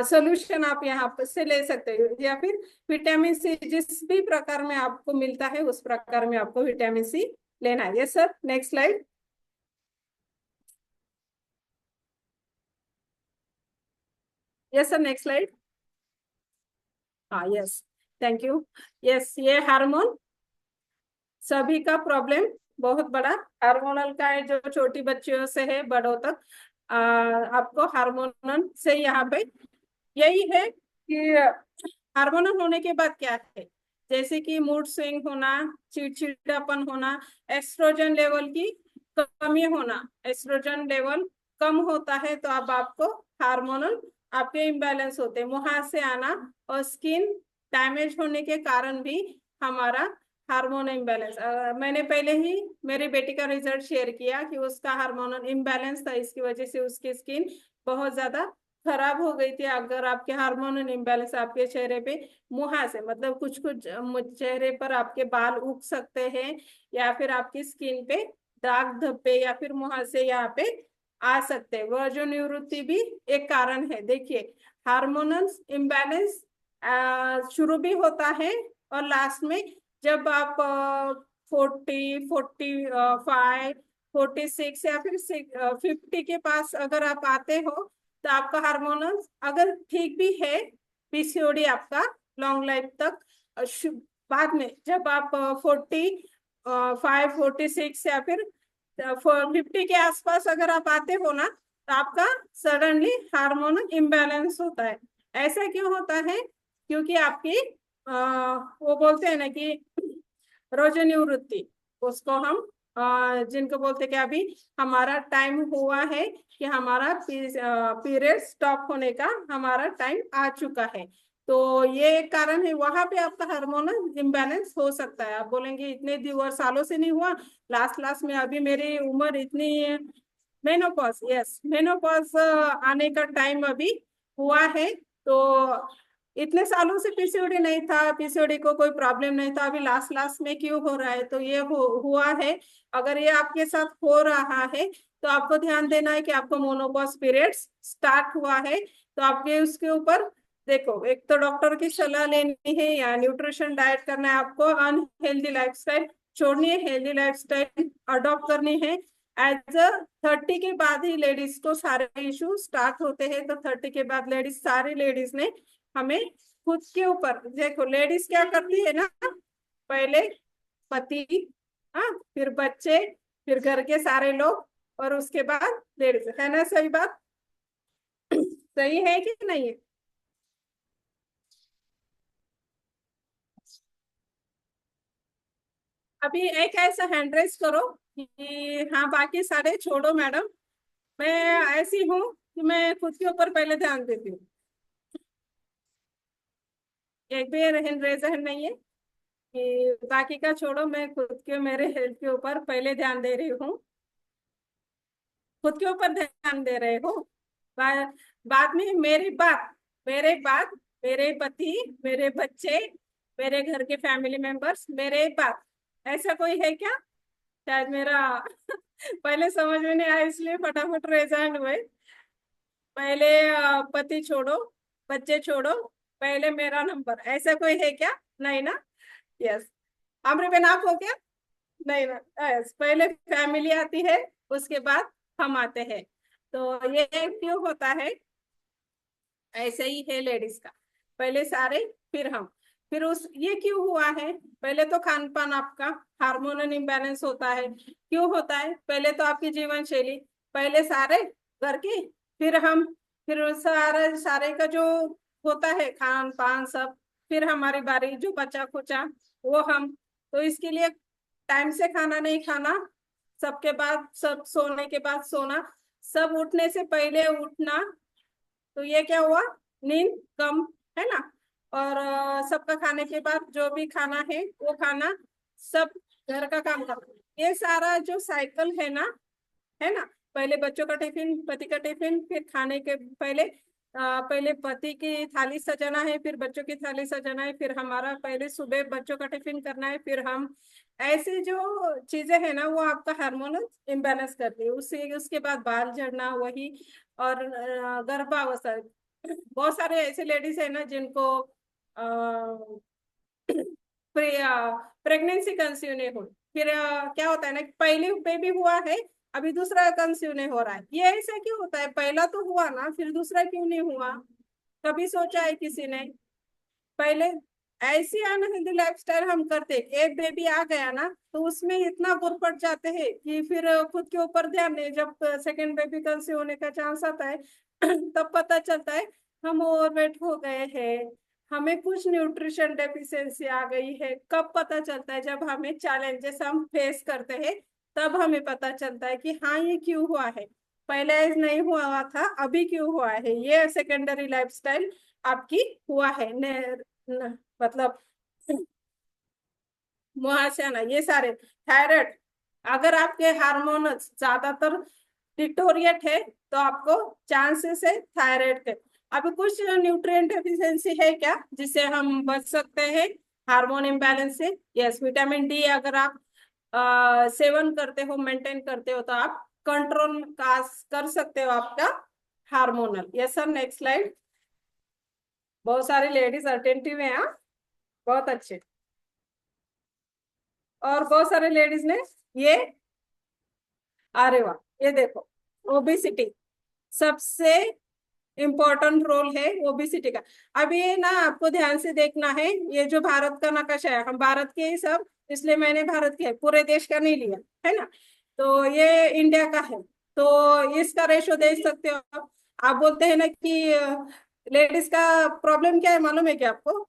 सोल्यूशन आप यहाँ पर से ले सकते हो, या फिर विटामिन सी जिस भी प्रकार में आपको मिलता है उस प्रकार में आपको विटामिन सी लेना है। Yes sir, next slide. Yes sir, next slide. हाँ यस, थैंक यू। यस, ये हार्मोन सभी का प्रॉब्लम बहुत बड़ा हार्मोनल का है, जो छोटी बच्चियों से है बड़ों तक। आपको हार्मोनल से यहाँ पे यही है कि हार्मोनल होने के बाद क्या है, जैसे कि मूड स्विंग होना, चिड़चिड़ापन होना, एस्ट्रोजन लेवल की कमी होना। एस्ट्रोजन लेवल कम होता है तो अब आपको हार्मोनल आपके इम्बैलेंस होते हैं, मुहासे आना और स्किन डैमेज होने के कारण भी हमारा हार्मोन इम्बैलेंस। मैंने पहले ही मेरी बेटी का रिजल्ट शेयर किया कि उसका हार्मोनल इम्बैलेंस था, इसकी वजह से उसकी स्किन बहुत ज्यादा खराब हो गई थी। अगर आपके हार्मोनल इम्बैलेंस आपके चेहरे पे मुहासे मतलब कुछ कुछ चेहरे पर आपके बाल उग सकते हैं, या फिर आपकी स्किन पे दाग धब्बे या फिर मुहासे यहाँ पे आ सकते हैं। वर्ज्य निवृत्ति भी एक कारण है। देखिए, हार्मोनल इम्बैलेंस शुरू भी होता है और लास्ट में जब आप 45, 46 या फिर 50 के पास अगर आप आते हो, तो आपका हार्मोनल अगर ठीक भी है, पीसीओडी आपका लॉन्ग लाइफ तक बाद में जब आप 45, 46 या फिर 50 के आसपास अगर आप आते हो ना, तो आपका सडनली हार्मोनल इम्बैलेंस होता है। ऐसा क्यों होता है? क्योंकि आपकी वो बोलते हैं ना कि रोजनिवृत्ति, उसको हम जिनको बोलते कि अभी हमारा टाइम हुआ है कि हमारा पीरियड स्टॉप होने का हमारा टाइम आ चुका है। तो ये एक कारण है, वहां पे आपका हार्मोनल इम्बैलेंस हो सकता है। आप बोलेंगे इतने सालों से नहीं हुआ, लास्ट लास्ट में अभी मेरी उम्र इतनी, मेनोपॉज, यस मेनोपॉज आने का टाइम अभी हुआ है। तो इतने सालों से पीसीओडी नहीं था, पीसीओडी को कोई प्रॉब्लम नहीं था, अभी लास्ट लास्ट में क्यों हो रहा है? तो ये हुआ है। अगर ये आपके साथ हो रहा है तो आपको ध्यान देना है कि आपको मोनोपॉज पीरियड्स स्टार्ट हुआ है। तो आपके उसके ऊपर देखो, एक तो डॉक्टर की सलाह लेनी है या न्यूट्रिशन डाइट करना है आपको, अनहेल्दी लाइफस्टाइल छोड़नी है, हेल्दी लाइफस्टाइल अडॉप्ट करनी है। एज अ 30 के बाद ही लेडीज को सारे इशू स्टार्ट होते हैं। तो 30 के बाद लेडीज, सारी लेडीज ने हमें खुद के ऊपर देखो, लेडीज क्या करती है ना, पहले पति, हाँ, फिर बच्चे, फिर घर के सारे लोग, और उसके बाद लेडीज, है ना? सही बात, सही है कि नहीं है? अभी एक ऐसा हैंड रेस करो कि हाँ, बाकी सारे छोड़ो मैडम, मैं ऐसी हूँ कि मैं खुद के ऊपर पहले ध्यान देती हूँ। एक भी हैंड रेज हैंड नहीं है कि बाकी का छोड़ो, मैं खुद के, मेरे हेल्थ के ऊपर पहले ध्यान दे रही हूँ। खुद के ऊपर ध्यान दे रहे हो, बाद में मेरे बाद मेरे पति, मेरे बच्चे, मेरे घर के फैमिली मेंबर्स, मेरे बाद, ऐसा कोई है क्या? शायद मेरा पहले समझ में नहीं आया इसलिए फटाफट रेज हैंड हुए। पहले पति छोड़ो, बच्चे छोड़ो, पहले मेरा नंबर, ऐसा कोई है क्या? नहीं ना? यस। अमृत आप हो क्या? नहीं ना, पहले फैमिली आती है, उसके बाद हम आते हैं। तो ये क्यों होता है? ऐसे ही है लेडीज का, पहले सारे फिर हम, फिर उस ये क्यों हुआ है? पहले तो खान पान आपका हार्मोनल इम्बैलेंस होता है। क्यों होता है? पहले तो आपकी जीवन शैली, पहले सारे घर की, फिर हम, फिर सारे सारे का जो होता है खान पान सब, फिर हमारी बारी जो बचा खुचा वो हम। तो इसके लिए टाइम से खाना नहीं खाना, सबके बाद सब सोने के बाद सोना, सब उठने से पहले उठना, तो ये क्या हुआ? नींद कम, है ना? और सबका खाने के बाद जो भी खाना है वो खाना, सब घर का काम करना, ये सारा जो साइकिल है ना, पहले बच्चों का टिफिन, पति का टिफिन, फिर खाने के पहले पहले पति की थाली सजाना है, फिर बच्चों की थाली सजाना है, फिर हमारा पहले सुबह बच्चों का टिफिन करना है, फिर हम, ऐसी जो चीजें है ना वो आपका हार्मोनल इम्बैलेंस करती है। उससे उसके बाद बाल झड़ना वही, और गर्भावस्था, बहुत सारे ऐसे लेडीज है ना जिनको प्रेगनेंसी कंसीव नहीं हुई, फिर क्या होता है ना कि पहले बेबी हुआ है, अभी दूसरा कंसीव नहीं हो रहा है, ये ऐसा क्यों होता है? पहला तो हुआ ना, फिर दूसरा क्यों नहीं हुआ? कभी सोचा है किसी ने? पहले ऐसी अनहेल्दी लाइफस्टाइल हम करते, एक बेबी आ गया ना तो उसमें इतना गुर पड़ जाते हैं कि फिर खुद के ऊपर ध्यान नहीं, जब सेकंड बेबी कंसीव होने का चांस आता है तब पता चलता है हम ओवरवेट हो गए हैं, हमें कुछ न्यूट्रिशन डेफिशिएंसी आ गई है। कब पता चलता है? जब हमें चैलेंजेस हम फेस करते हैं, तब हमें पता चलता है कि हाँ ये क्यों हुआ है, पहले ऐसा नहीं हुआ था, अभी क्यों हुआ है। ये सेकेंडरी लाइफस्टाइल आपकी हुआ है मतलब मुहासे ये सारे, थायराइड, अगर आपके हार्मोन्स ज्यादातर डिक्टोरिएट है तो आपको चांसेस है थायराइड के। अभी कुछ न्यूट्रिएंट डेफिशिएंसी है क्या जिससे हम बच सकते हैं हार्मोन इम्बैलेंस से? यस, विटामिन डी अगर आप सेवन करते हो, मेंटेन करते हो, तो आप कंट्रोल कर सकते हो आपका hormonal. Yes sir, next slide. बहुत सारे लेडीज अटेंटिव है, हाँ, बहुत अच्छे। और बहुत सारे लेडीज ने ये, अरे वाह, ये देखो, ओबिसिटी सबसे इम्पोर्टेंट रोल है ओबिसिटी का। अब ये ना आपको ध्यान से देखना है, ये जो भारत का नक्शा है, हम भारत के ही सब, इसलिए मैंने भारत के पूरे देश का नहीं लिया, है ना? तो ये इंडिया का है, तो इसका रेशो देख सकते हो आप बोलते हैं ना कि लेडीज का प्रॉब्लेम क्या है मालूम है क्या आपको?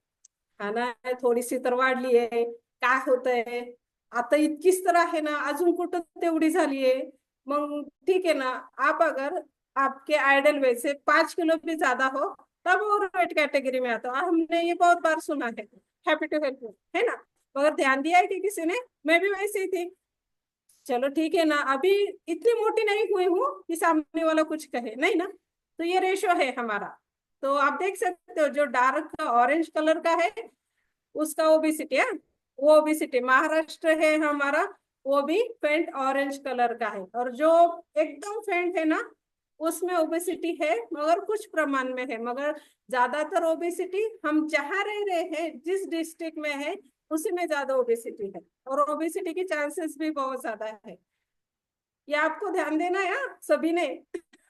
खाना आहे थोडीशी तर वाढली आहे, काय होतंय आता इतकीच तर आहे ना, अजून कुठं तेवढी झालीये? मग ठीक है ना, आप अगर आपके आइडल वेट से 5 किलो भी ज्यादा हो तब और वेट कैटेगरी में आता हो। हमने ये बहुत बार सुना है, हैप्पी टू हेल्प यू, है ना? मगर ध्यान दिया है कि किसी ने? मैं भी वैसे ही थी। चलो ठीक है ना, अभी इतनी मोटी नहीं हुई हूँ कि सामने वाला कुछ कहे, नहीं ना? तो ये रेशो है हमारा। तो आप देख सकते हो जो डार्क ऑरेंज कलर का है उसका ओबिसिटी है, वो ओबिसिटी महाराष्ट्र है हमारा, वो भी फेंट ऑरेंज कलर का है। और जो एकदम फेंट है ना उसमें ओबिसिटी है, मगर कुछ प्रमाण में है, मगर ज्यादातर ओबिसिटी हम जहाँ रह रहे हैं, जिस डिस्ट्रिक्ट में है, उसी में ज्यादा ओबिसिटी है, और ओबिसिटी की चांसेस भी बहुत ज्यादा है। ये आपको ध्यान देना है हाँ, सभी ने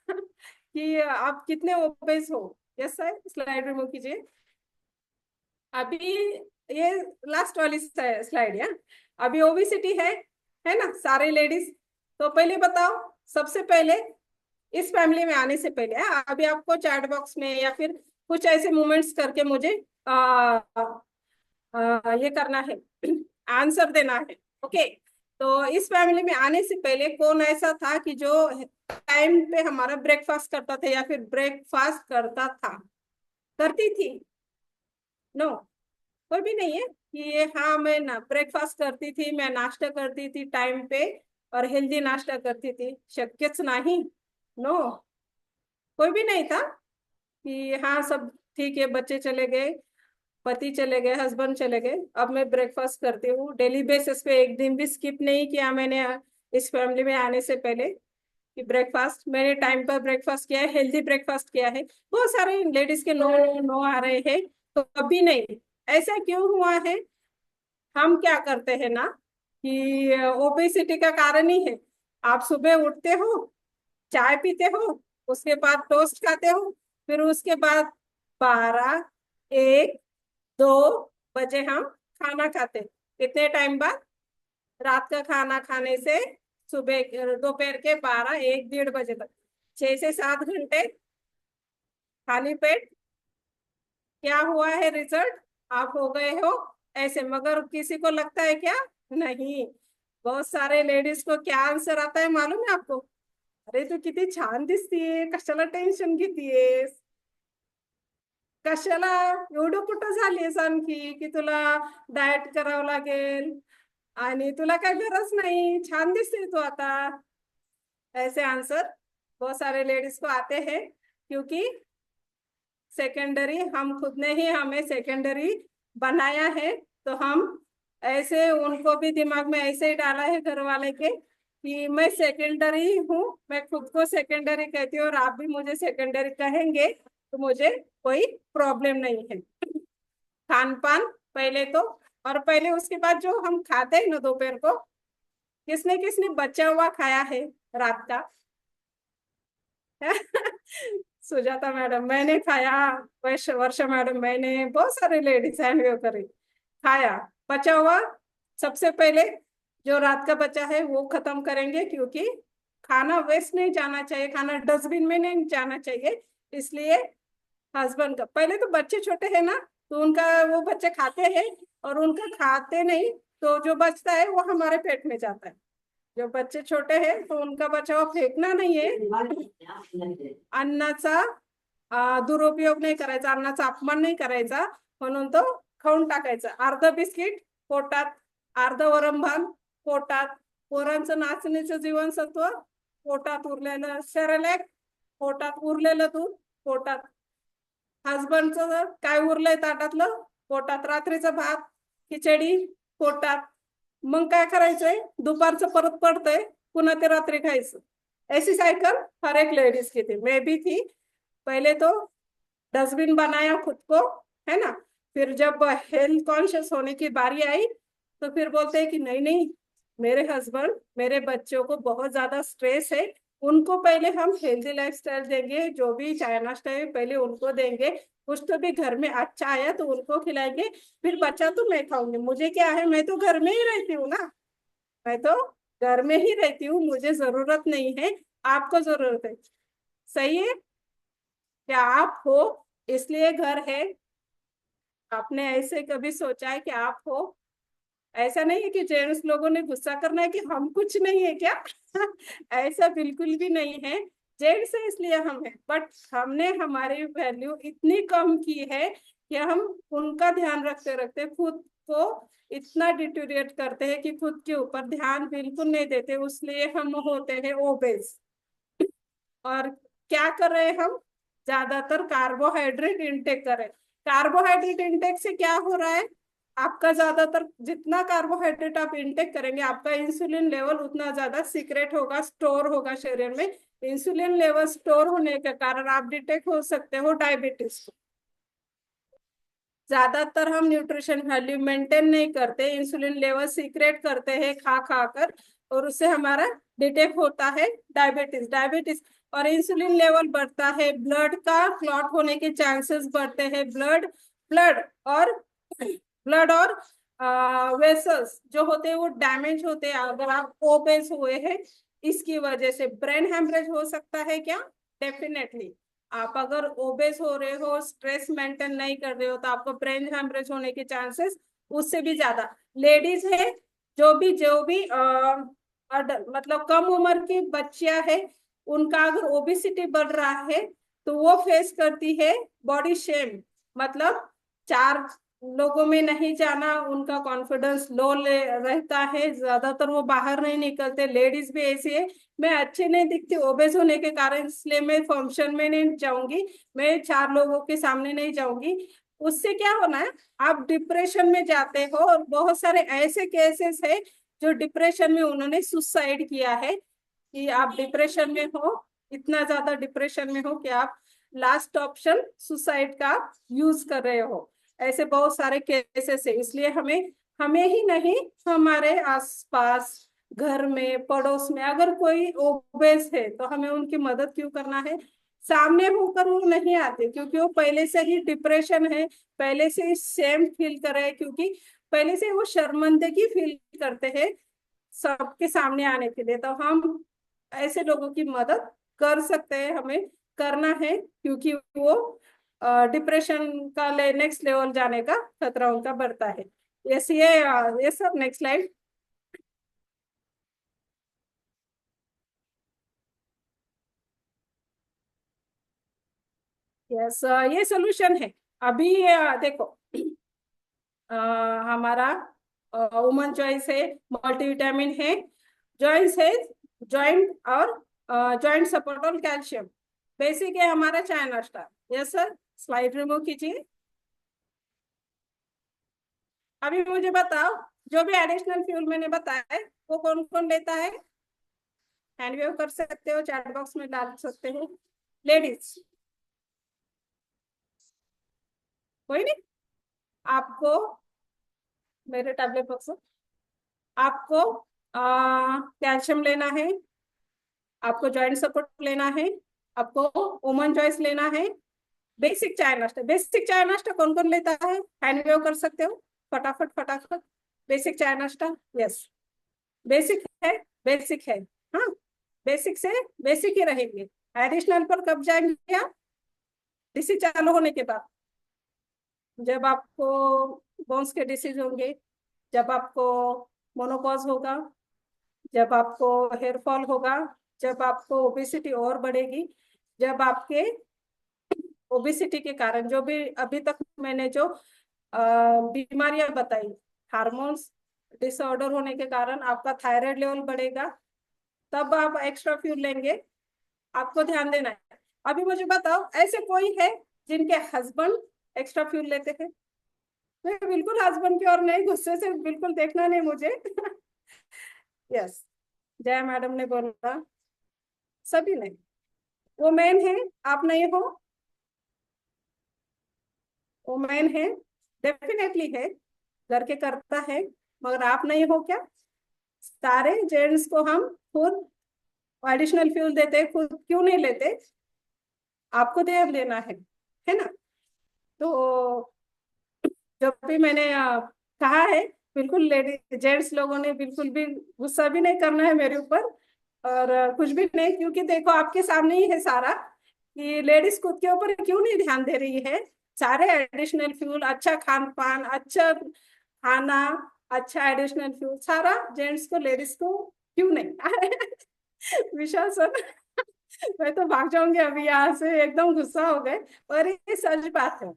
कि आप कितने ओबेस हो। यस सर, स्लाइड रिमूव कीजिए। अभी ये लास्ट वाली स्लाइड है। अभी ओबिसिटी है ना सारे लेडीज। तो पहले बताओ, सबसे पहले इस फैमिली में आने से पहले अभी आपको चैट बॉक्स में या फिर कुछ ऐसे मूवमेंट्स करके मुझे ये करना है, आंसर देना है। ओके, तो इस फैमिली में आने से पहले कौन ऐसा था कि जो टाइम पे हमारा ब्रेकफास्ट करता था या फिर ब्रेकफास्ट करता था, करती थी? नो, कोई भी नहीं है कि ये हाँ मैं ना ब्रेकफास्ट करती थी, मैं नाश्ता करती थी टाइम पे और हेल्दी नाश्ता करती थी, शक्यच नहीं। नो, कोई भी नहीं था कि हाँ सब ठीक है, बच्चे चले गए, पति चले गए, हस्बैंड चले गए, अब मैं ब्रेकफास्ट करती हूँ डेली बेसिस पे, एक दिन भी स्किप नहीं किया मैंने इस फैमिली में आने से पहले कि ब्रेकफास्ट मैंने टाइम पर ब्रेकफास्ट किया है, हेल्दी ब्रेकफास्ट किया है। बहुत सारे लेडीज के नो नो आ रहे हैं, तो कभी नहीं। ऐसा क्यों हुआ है? हम क्या करते हैं ना, कि ओबेसिटी का कारण ही है। आप सुबह उठते हो, चाय पीते हो, उसके बाद टोस्ट खाते हो, फिर उसके बाद 12, 1, 2 बजे हम खाना खाते हैं। कितने टाइम बाद? रात का खाना खाने से सुबह दोपहर के 12, 1, 1:30 बजे तक 6 से 7 घंटे खाली पेट। क्या हुआ है रिजल्ट? आप हो गए हो ऐसे। मगर किसी को लगता है क्या? नहीं। बहुत सारे लेडीज को क्या आंसर आता है मालूम है आपको? अरे तू किती छान दिसतीये, कशाला टेन्शन घेतीयेस, कशाला एवढं कुठं झालीस आणखी की तुला डाएट करावं लागेल, आणि तुला काय गरज नाही, छान दिसते तू आता। ऐसे आंसर बहुत सारे लेडीज को आते हैं, क्योंकि सेकेंडरी हम खुद ने ही हमें सेकेंडरी बनाया है। तो हम ऐसे उनको भी दिमाग में ऐसे ही डाला है घर वाले के कि मैं सेकेंडरी हूँ, मैं खुद को सेकेंडरी कहती हूँ और आप भी मुझे सेकेंडरी कहेंगे तो मुझे कोई प्रॉब्लम नहीं है। खान पान पहले तो, और पहले उसके बाद जो हम खाते हैं ना दोपहर को, किसने किसने बचा हुआ खाया है रात का? सुजाता मैडम, मैंने खाया। वर्षा मैडम, मैंने, बहुत सारे लेडीज हैंड वेव करी। खाया बचा हुआ। सबसे पहले जो रात का बचा है वो खत्म करेंगे, क्योंकि खाना वेस्ट नहीं जाना चाहिए, खाना डस्टबिन में नहीं जाना चाहिए। इसलिए हस्बैंड का पहले तो, बच्चे छोटे हैं ना, तो उनका वो बच्चे खाते हैं, और उनका खाते नहीं तो जो बचता है वो हमारे पेट में जाता है। जो बच्चे छोटे हैं तो उनका बचा हुआ फेकना नहीं है। अन्नाचा दुरुपयोग नाही करायचा, अन्नाचा अपमान नाही करायचा, म्हणून तो खाऊन टाकायचा। अर्ध बिस्किट पोटात, अर्ध वरम भात पोटात, पोरांचं नाचणीचं जीवनसत्व पोटात, उरलेलं सेरेलॅक पोटात, उरलेलं दूध पोटात, हसबंडचं काय उरलंय ताटातलं पोटात, रात्रीचं भात खिचडी पोटात। मग काय करायचंय? दुपारचं परत पडतंय, पुन्हा ते रात्री खायचं। ऐसी साइकिल हर एक लेडीज की थी, मैं भी थी। पहले तो डस्टबिन बनाया खुद को, है ना। फिर जब हेल्थ कॉन्शियस होने की बारी आई तो फिर बोलते हैं कि नहीं नहीं, मेरे हस्बैंड, मेरे बच्चों को बहुत ज्यादा स्ट्रेस है, उनको पहले हम हेल्दी लाइफस्टाइल देंगे, जो भी चाय नाश्ता है पहले उनको देंगे, कुछ तो भी घर में अच्छा आया तो उनको खिलाएंगे, फिर बच्चा तो मैं खाऊंगी, मुझे क्या है, मैं तो घर में ही रहती हूँ ना, मैं तो घर में ही रहती हूँ, मुझे जरूरत नहीं है, आपको जरूरत है। सही है क्या? आप हो इसलिए घर है। आपने ऐसे कभी सोचा है कि आप हो? ऐसा नहीं है कि जेंट्स लोगों ने गुस्सा करना है कि हम कुछ नहीं है क्या? ऐसा बिल्कुल भी नहीं है। जेंट्स है इसलिए हम है, बट हमने हमारी वैल्यू इतनी कम की है कि हम उनका ध्यान रखते रखते खुद को इतना डिटोरिएट करते हैं कि खुद के ऊपर ध्यान बिल्कुल नहीं देते, इसलिए हम होते हैं ओबेस। और क्या कर रहे हैं हम? ज्यादातर कार्बोहाइड्रेट इंटेक कर रहे हैं। कार्बोहाइड्रेट इंटेक से क्या हो रहा है? आपका ज्यादातर जितना कार्बोहाइड्रेट आप इंटेक करेंगे, आपका इंसुलिन लेवल उतना ज्यादा सीक्रेट होगा, स्टोर होगा शरीर में। इंसुलिन लेवल स्टोर होने के कारण आप डिटेक्ट हो सकते हो डायबिटीज। ज्यादातर हम न्यूट्रिशन वैल्यू मेंटेन नहीं करते, इंसुलिन लेवल सीक्रेट करते हैं खा खा कर, और उससे हमारा डिटेक्ट होता है डायबिटीज। डायबिटीज और इंसुलिन लेवल बढ़ता है, ब्लड का क्लॉट होने के चांसेस बढ़ते हैं। ब्लड ब्लड और ब्लड और वेसल्स जो होते हैं वो डैमेज होते हैं अगर आप ओबेस हुए हैं। इसकी वजह से ब्रेन हेमरेज हो सकता है क्या? डेफिनेटली। आप अगर ओबेस हो रहे हो, स्ट्रेस मेंटेन नहीं कर रहे हो, तो आपको ब्रेन हेमरेज होने के चांसेस उससे भी ज्यादा। लेडीज है, जो भी मतलब कम उम्र की बच्चियां है, उनका अगर ओबिसिटी बढ़ रहा है तो वो फेस करती है बॉडी शेम। मतलब चार लोगों में नहीं जाना, उनका कॉन्फिडेंस लो रहता है, ज्यादातर वो बाहर नहीं निकलते। लेडीज भी ऐसी है, मैं अच्छी नहीं दिखती ओबेस होने के कारण, इसलिए मैं फंक्शन में नहीं जाऊंगी, मैं चार लोगों के सामने नहीं जाऊंगी। उससे क्या होना है? आप डिप्रेशन में जाते हो, और बहुत सारे ऐसे केसेस है जो डिप्रेशन में उन्होंने सुसाइड किया है। कि आप डिप्रेशन में हो, इतना ज्यादा डिप्रेशन में हो कि आप लास्ट ऑप्शन सुसाइड का यूज कर रहे हो। ऐसे बहुत सारे केसेस है, इसलिए हमें हमें ही नहीं, हमारे आसपास, घर में, पड़ोस में अगर कोई ओबेस है तो हमें उनकी मदद क्यों करना है? सामने होकर वो नहीं आते क्योंकि वो पहले से ही डिप्रेशन है, पहले से ही सेम फील कर रहे हैं, क्योंकि पहले से वो शर्मिंदगी फील करते हैं सबके सामने आने के लिए। तो हम ऐसे लोगों की मदद कर सकते हैं, हमें करना है, क्योंकि वो डिप्रेशन का नेक्स्ट लेवल जाने का खतरा उनका बढ़ता है। यस, ये सब नेक्स्ट स्लाइड। यस, ये सोल्यूशन है। अभी देखो, अ, हमारा वुमन चॉइस है, मल्टीविटामिन है, जॉइंट्स है, जॉइंट और जॉइंट सपोर्ट और कैल्शियम। बेसिक है हमारा चाय नाश्ता। यस सर, स्लाइड रिमूव कीजिए। अभी मुझे बताओ, जो भी एडिशनल फ्यूल मैंने बताया है वो कौन कौन लेता है? हैंड वेव कर सकते हो, चैट बॉक्स में डाल सकते हो। लेडीज, कोई नहीं? आपको मेरे टैबलेट बॉक्स, आपको कैल्शियम लेना है, आपको जॉइंट सपोर्ट लेना है, आपको वुमन चॉइस लेना है, बेसिक चाय नाश्ता। बेसिक चाय नाश्ता कौन कौन लेता है? हैंड वेव कर सकते हो, फटाफट फटाफट। बेसिक चाय नाश्ता, यस, बेसिक है, बेसिक है। हाँ, बेसिक से बेसिक ही रहेंगे। एडिशनल पर कब जाएंगे आप? डिसीज चालू होने के बाद, जब आपको बोन्स के डिसीज होंगे, जब आपको मोनोपॉज होगा, जब आपको हेयर फॉल होगा, जब आपको ओबेसिटी और बढ़ेगी, जब आपके ओबेसिटी के कारण जो भी अभी तक मैंने जो बीमारियां बताई, हार्मोन्स डिसऑर्डर होने के कारण आपका थायराइड लेवल बढ़ेगा, तब आप एक्स्ट्रा फ्यूल लेंगे। आपको ध्यान देना है। अभी मुझे बताओ, ऐसे कोई है जिनके हस्बैंड एक्स्ट्रा फ्यूल लेते हैं? मैं बिल्कुल हस्बैंड की और नहीं, गुस्से से बिल्कुल देखना नहीं मुझे। यस, जय मैडम ने बोला, सभी ने। वो मैन है, आप नहीं हो? वो मैन है, डेफिनेटली है, करके करता है, मगर आप नहीं हो क्या? सारे जेंट्स को हम खुद एडिशनल फ्यूल देते, खुद क्यों नहीं लेते? आपको ध्यान देना है ना? तो जब भी मैंने कहा है, बिल्कुल लेडी जेंट्स लोगों ने बिल्कुल भी गुस्सा भी नहीं करना है मेरे ऊपर, और कुछ भी नहीं, क्योंकि देखो आपके सामने ही है सारा, कि लेडीज खुद के ऊपर क्यों नहीं ध्यान दे रही है। सारे एडिशनल फ्यूल, अच्छा खान पान, अच्छा खाना, अच्छा एडिशनल फ्यूल, सारा जेंट्स को, लेडीज को क्यों नहीं? विशाल सर, मैं तो भाग जाऊंगी अभी यहाँ से, एकदम गुस्सा हो गए। और ये सच बात है,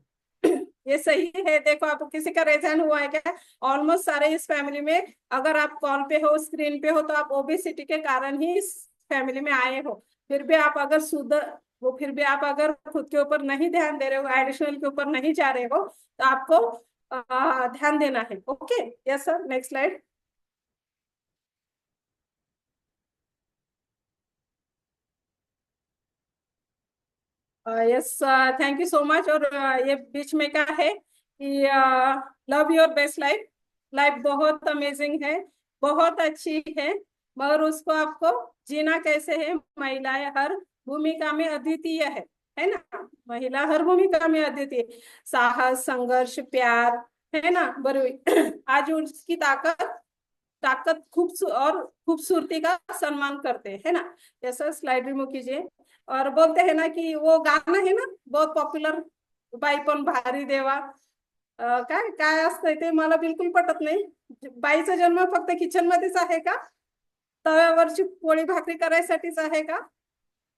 ये सही है। देखो, आपको किसी का रेजान हुआ है क्या? ऑलमोस्ट सारे इस फैमिली में, अगर आप कॉल पे हो, स्क्रीन पे हो, तो आप ओबेसिटी के कारण ही इस फैमिली में आए हो। फिर भी आप अगर वो फिर भी आप अगर खुद के ऊपर नहीं ध्यान दे रहे हो, एडिशनल के ऊपर नहीं जा रहे हो, तो आपको ध्यान देना है। Okay, yes sir, next slide. Yes, thank you so much. और ये बीच में क्या है कि love your best life. Life बहुत अमेजिंग है, बहुत अच्छी है, मगर उसको आपको जीना कैसे है? महिलाएं हर भूमिका में अद्वितीय है ना? महिला हर भूमिका में अद्वितीय, साहस, संघर्ष, प्यार, है ना? बरूई आज उसकी ताकत ताकत और खूबसूरती का सम्मान करते हैं, है ना? जैसा स्लाइड रिमूव कीजिए। और बोलते हैं ना कि वो गाना है ना बहुत पॉप्युलर, बाई पण भारी देवा, काय काय असतंय ते मला बिलकुल पटत नाही। बाईचा जन्म फक्त किचन मध्येच आहे का? तव्यावरची पोळी भाकरी करायसाठीच आहे का?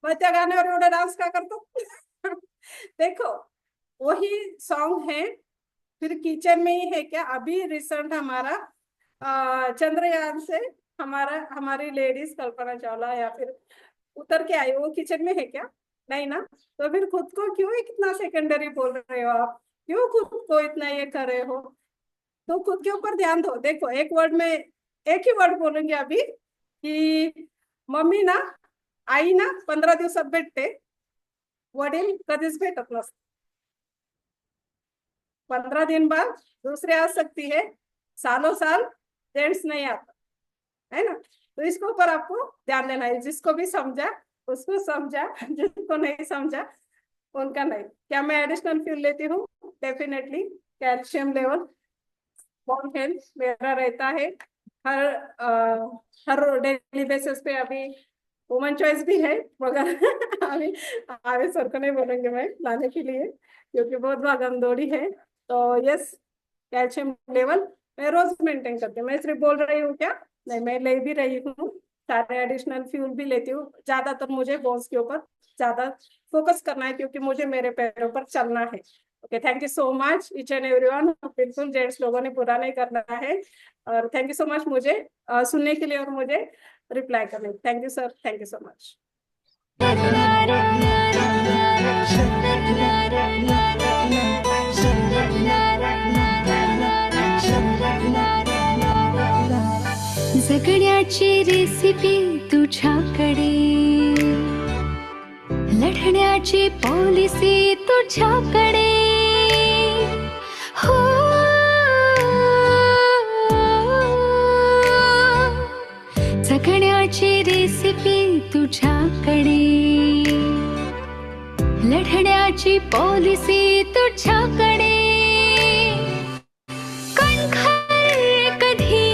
मग त्या गाण्यावर एवढा डान्स का करतो? देखो, वही सॉन्ग है, फिर किचन में ही है क्या? अभी रिसेंट हमारा चंद्रयान से हमारी लेडीज कल्पना चावला या फिर उतर के आई, वो किचन में है क्या? नहीं ना? तो फिर खुद को क्यों इतना सेकेंडरी बोल रहे हो आप? क्यों खुद को इतना ये कर रहे हो? तो खुद के ऊपर ध्यान दो। देखो, एक वर्ड में, एक ही वर्ड बोलूंगी अभी, कि मम्मी ना, आई ना 15 दिवसात भेटते, वडील कधीच भेटत नसते। 15 दिन बाद दूसरे आ सकती है, सालों साल जेंट्स नहीं आता, है ना। तो इसके ऊपर आपको ध्यान देना है, जिसको भी समझा उसको समझा, जिसको नहीं समझा उनका नहीं। क्या मैं एडिशनल फ्यूल लेती हूँ? डेफिनेटली कैल्शियम लेवल बहुत हेल्थ मेरा रहता है। हर हर डेली बेसिस पे अभी वुमन चॉइस भी है, मगर अभी आगे सर को नहीं बोलेंगे मैं लाने के लिए, क्योंकि बहुत भागम दौड़ी है। तो यस, कैल्शियम लेवल मैं रोज मेंटेन करती हूँ। मैं सिर्फ बोल रही हूँ क्या, नहीं मैं ले भी रही हूँ, सारे एडिशनल फ्यूल भी लेती हूँ। ज्यादातर मुझे बोन्स के ऊपर ज्यादा फोकस करना है, क्योंकि मुझे मेरे पैरों पर चलना है। Okay, thank you so much each and everyone. बिल्कुल जेंट्स लोगों ने बुरा नहीं करना है, और थैंक यू सो मच मुझे सुनने के लिए और मुझे रिप्लाई करने। Thank you sir, thank you so much. जगण्याची रेसिपी तुझ्याकडे, लढण्याची पॉलिसी तुझ्याकडे, हो जगण्याची रेसिपी तुझ्याकडे, लढण्याची पॉलिसी तुझ्याकडे, कणखर कधी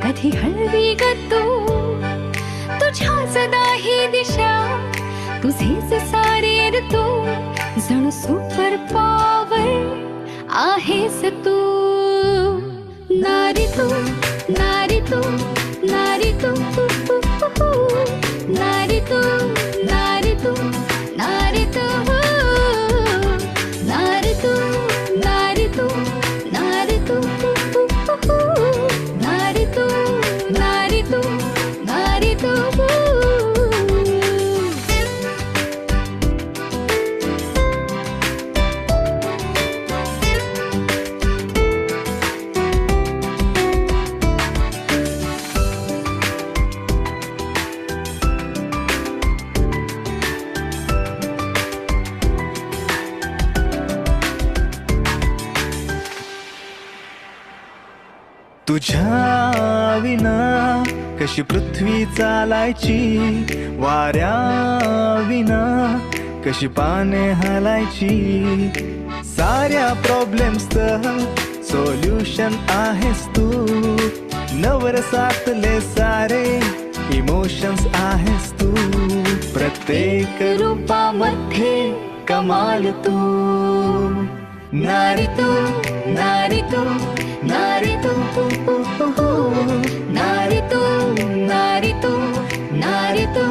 कधी हळवी ग तुझ्या सदा ही दिशा, तुझेच सारे ऋतू, जणू सुपर पॉवर आहेस तू, नारी तू, नारी तू, नारी तू, नारी तू, नारी तू, नारी तू, नारी तू, नारी तू, नारी तू, नारी तू, नारी तू, नारी तू। तुझ्या विना कशी पृथ्वी चालायची, वाऱ्या विना कशी पाने हलायची, साऱ्या प्रॉब्लेम्सचं सोल्युशन आहेस तू, नवरसातले सारे इमोशन्स आहेस तू, प्रत्येक रूपामध्ये कमाल तू, नारी तू, नारी तू, नारी तू, नारी तू, नारी तू, नारी तू, नारी तू,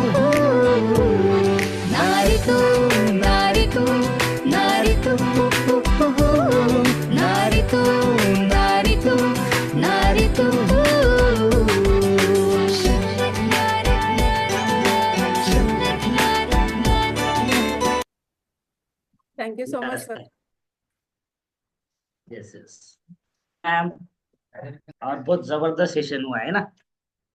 नारी तू, नारी तू, नारी तू, नारी तू, नारी तू। Thank you so much sir. Yes yes ma'am, और बहुत जबरदस्त सेशन हुआ है ना।